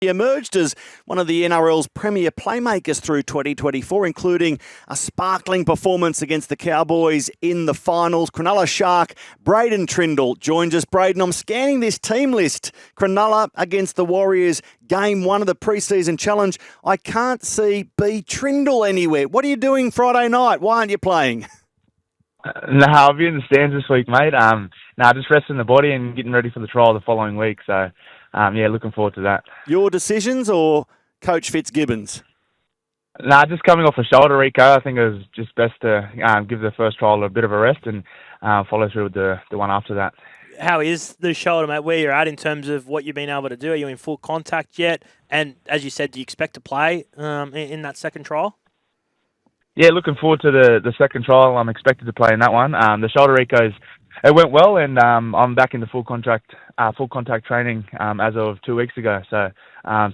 He emerged as one of the NRL's premier playmakers through 2024, including a sparkling performance against the Cowboys in the finals. Cronulla Shark Braydon Trindall joins us. Braydon, I'm scanning this team list. Cronulla against the Warriors, game 1 of the preseason challenge. I can't see B. Trindall anywhere. What are you doing Friday night? Why aren't you playing? No, I'll be in the stands this week, mate. Just resting the body and getting ready for the trial the following week. So, looking forward to that. Your decisions or Coach Fitzgibbons? Just coming off a shoulder, Rico. I think it was just best to give the first trial a bit of a rest and follow through with the one after that. How is the shoulder, mate? Where you're at in terms of what you've been able to do? Are you in full contact yet? And as you said, do you expect to play in that second trial? Yeah, looking forward to the second trial. I'm expected to play in that one. The shoulder, Rico's, it went well, and I'm back into full contact training as of 2 weeks ago. So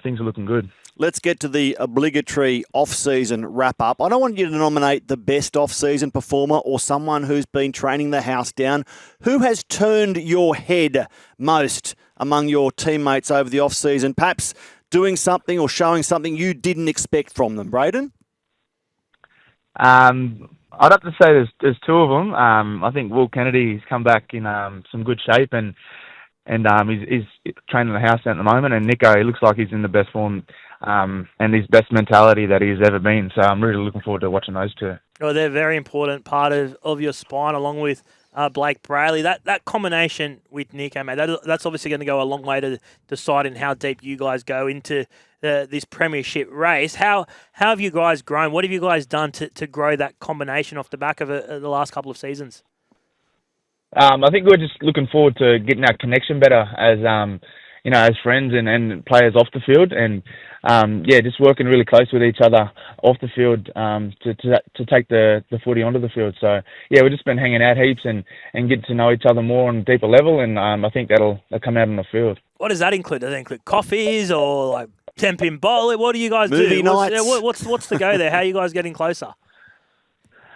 things are looking good. Let's get to the obligatory off-season wrap-up. I don't want you to nominate the best off-season performer or someone who's been training the house down. Who has turned your head most among your teammates over the off-season, perhaps doing something or showing something you didn't expect from them, Braydon? I'd have to say there's two of them. I think Will Kennedy's come back in some good shape and he's training the house at the moment. And Nicho, he looks like he's in the best form and his best mentality that he's ever been. So I'm really looking forward to watching those two. Well, they're a very important part of your spine, along with Blake Brayley. That combination with Nicho, mate, that's obviously going to go a long way to deciding how deep you guys go into this premiership race. How have you guys grown? What have you guys done to grow that combination off the back of the last couple of seasons? I think we're just looking forward to getting our connection better as friends and players off the field, and just working really close with each other off the field to take the footy onto the field. So we've just been hanging out heaps and getting to know each other more on a deeper level, and I think that'll come out on the field. What does that include? Does that include coffees or like 10-pin bowl? What do you guys Movie do? nights? What's the go there? How are you guys getting closer?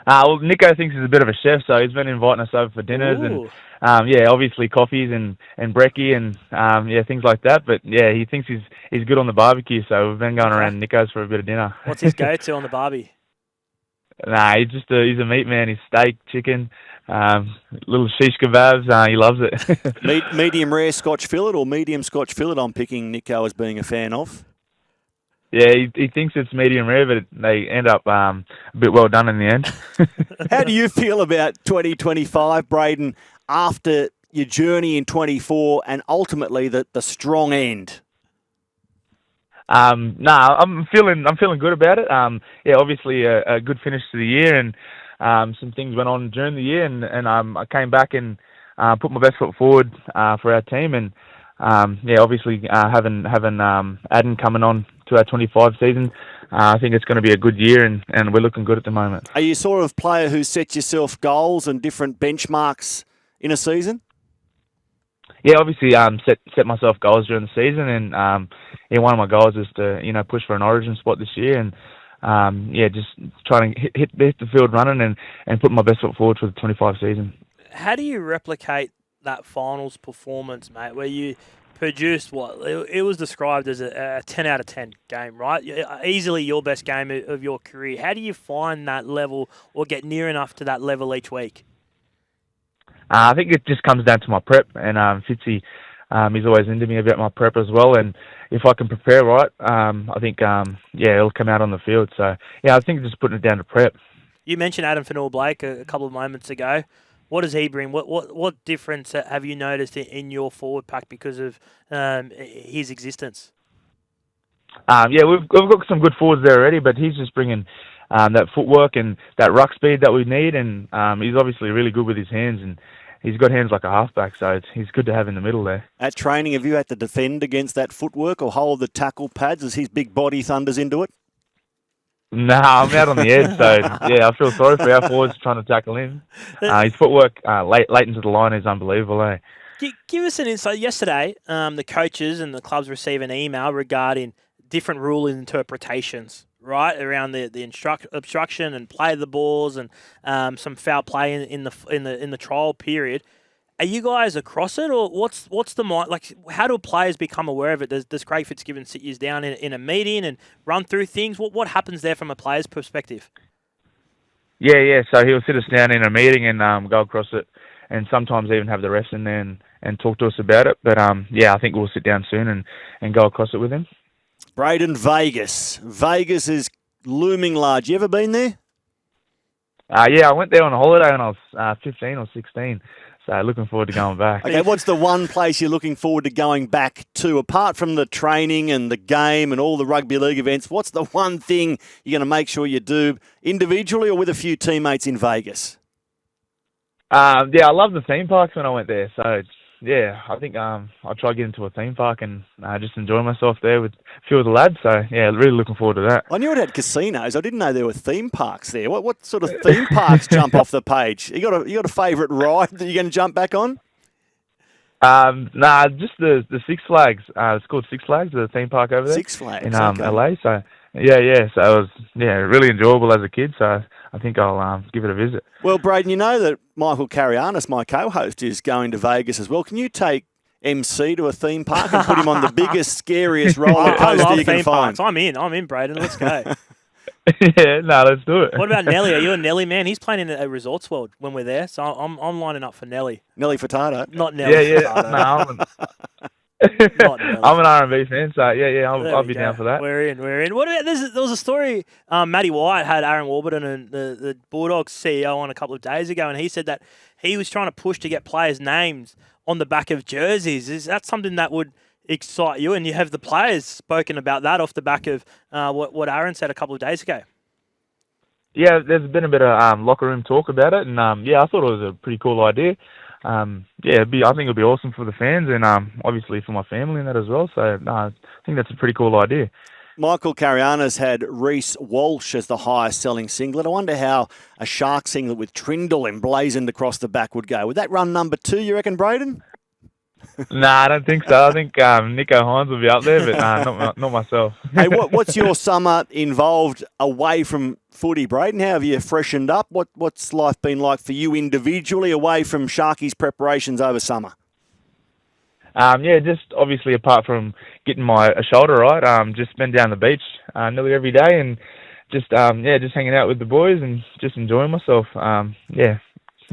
Nicho thinks he's a bit of a chef, so he's been inviting us over for dinners. Ooh. And obviously coffees and brekkie and things like that. But he thinks he's good on the barbecue, so we've been going around Nicho's for a bit of dinner. What's his go-to on the barbie? He's a meat man. He's steak, chicken, little shish kebabs. He loves it. Medium rare Scotch fillet or medium Scotch fillet? I'm picking Nicho as being a fan of. Yeah, he thinks it's medium rare, but they end up a bit well done in the end. How do you feel about 2025, Braydon, after your journey in 24 and ultimately the strong end? I'm feeling good about it. Obviously a good finish to the year, and some things went on during the year, and I came back and put my best foot forward for our team, and obviously having Adam coming on to our 25 season, I think it's going to be a good year, and we're looking good at the moment. Are you sort of player who sets yourself goals and different benchmarks in a season? Yeah, obviously set myself goals during the season, and one of my goals is to push for an Origin spot this year, and just trying to hit the field running and put my best foot forward for the 25 season. How do you replicate that finals performance, mate, where you produced it was described as a 10 out of 10 game, right? Easily your best game of your career. How do you find that level or get near enough to that level each week? I think it just comes down to my prep, and Fitzy, he's always into me about my prep as well, and if I can prepare right, I think it'll come out on the field. So I think just putting it down to prep. You mentioned AM Brisbane a couple of moments ago. What does he bring? What difference have you noticed in your forward pack because of his existence? We've got some good forwards there already, but he's just bringing that footwork and that ruck speed that we need, and he's obviously really good with his hands, and he's got hands like a halfback, so he's good to have in the middle there. At training, have you had to defend against that footwork or hold the tackle pads as his big body thunders into it? No, I'm out on the edge, so I feel sorry for our forwards trying to tackle him. His footwork late into the line is unbelievable, eh? Give us an insight. Yesterday, the coaches and the clubs received an email regarding different rule interpretations, right, around the obstruction and play of the balls and some foul play in the trial period. Are you guys across it, or what's the mind? Like, how do players become aware of it? Does Craig Fitzgibbon sit you down in a meeting and run through things? What happens there from a player's perspective? Yeah. So he'll sit us down in a meeting and go across it, and sometimes even have the refs in there and talk to us about it. But I think we'll sit down soon and go across it with him. Braydon, Vegas. Vegas is looming large. You ever been there? Yeah, I went there on a holiday when I was 15 or 16. So looking forward to going back. Okay, what's the one place you're looking forward to going back to, apart from the training and the game and all the rugby league events? What's the one thing you're going to make sure you do individually or with a few teammates in Vegas? I love the theme parks when I went there. So, I think I'll try to get into a theme park and just enjoy myself there with a few of the lads. So, really looking forward to that. I knew it had casinos. I didn't know there were theme parks there. What sort of theme parks jump off the page? You got a favourite ride that you're going to jump back on? Just the Six Flags. It's called Six Flags, the theme park over there. Six Flags, in okay. LA. So, So it was really enjoyable as a kid. So I think I'll give it a visit. Well, Braydon, you know that Michael Carianis, my co-host, is going to Vegas as well. Can you take MC to a theme park and put him on the biggest, scariest roller coaster I love you can theme find? parks. I'm in, Braydon. Let's go. Let's do it. What about Nelly? Are you a Nelly man? He's playing in a Resorts World when we're there, so I'm lining up for Nelly. Nelly Furtado? Not Nelly. Furtado. I'm an R&B fan, so I'll be down for that. We're in. What about there was a story. Matty White had Aaron Warburton and the Bulldogs CEO on a couple of days ago, and he said that he was trying to push to get players' names on the back of jerseys. Is that something that would excite you? And you have the players spoken about that off the back of what Aaron said a couple of days ago. Yeah, there's been a bit of locker room talk about it, and I thought it was a pretty cool idea. I think it'll be awesome for the fans and obviously for my family and that as well. So I think that's a pretty cool idea. Michael Carianis had Reece Walsh as the highest selling singlet. I wonder how a Shark singlet with Trindall emblazoned across the back would go. Would that run number 2, you reckon, Braydon? I don't think so. I think Nicho Hynes will be up there, but not myself. Hey, what's your summer involved away from footy, Braydon? How have you freshened up? What's life been like for you individually away from Sharkies preparations over summer? Just obviously apart from getting my shoulder right, just been down the beach nearly every day and just hanging out with the boys and just enjoying myself.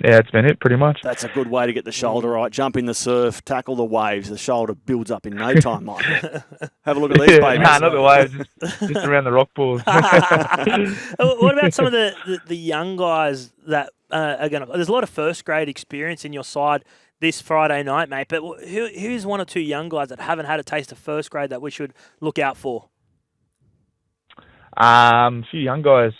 It's been it pretty much. That's a good way to get the shoulder right. Jump in the surf, tackle the waves. The shoulder builds up in no time, Mike. Have a look at these babies. Not the waves, just around the rock pools. What about some of the young guys that are going to... There's a lot of first grade experience in your side this Friday night, mate, but who's one or two young guys that haven't had a taste of first grade that we should look out for? A few young guys.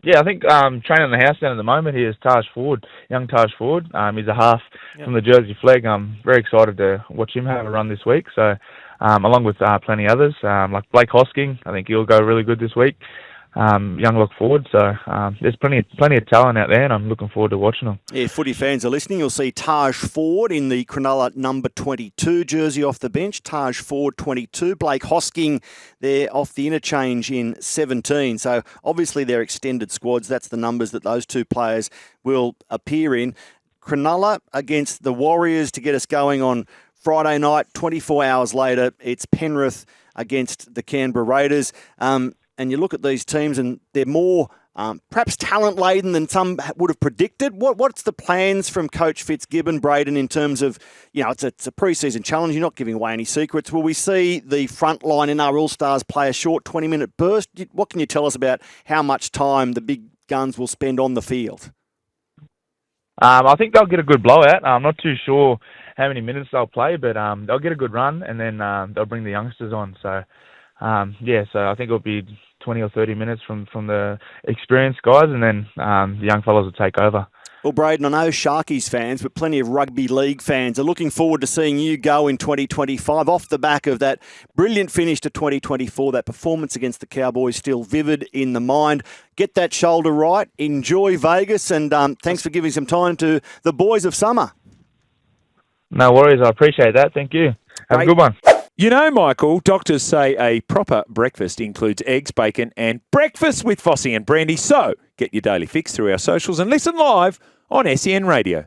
I think training in the house down at the moment here is Taj Ford, young Taj Ford. He's a half from the Jersey Flag. I'm very excited to watch him have a run this week. So, along with plenty others, like Blake Hosking, I think he'll go really good this week. Young look forward. So there's plenty of talent out there, and I'm looking forward to watching them. Yeah, footy fans are listening. You'll see Taj Ford in the Cronulla number 22 jersey off the bench. Taj Ford 22. Blake Hosking there off the interchange in 17. So obviously they're extended squads. That's the numbers that those two players will appear in. Cronulla against the Warriors to get us going on Friday night. 24 hours later, it's Penrith against the Canberra Raiders. And you look at these teams and they're more perhaps talent-laden than some would have predicted. What's the plans from Coach Fitzgibbon, Braydon, in terms of, it's a pre-season challenge. You're not giving away any secrets. Will we see the frontline NRL stars play a short 20-minute burst? What can you tell us about how much time the big guns will spend on the field? I think they'll get a good blowout. I'm not too sure how many minutes they'll play, but they'll get a good run and then they'll bring the youngsters on. So, so I think it'll be 20 or 30 minutes from the experienced guys, and then the young fellas will take over. Well, Braydon, I know Sharkies fans, but plenty of rugby league fans are looking forward to seeing you go in 2025 off the back of that brilliant finish to 2024, that performance against the Cowboys still vivid in the mind. Get that shoulder right, enjoy Vegas, and thanks for giving some time to the boys of summer. No worries, I appreciate that. Thank you. Have a good one. You know, Michael, doctors say a proper breakfast includes eggs, bacon and breakfast with Fossey and Brandy. So get your daily fix through our socials and listen live on SEN Radio.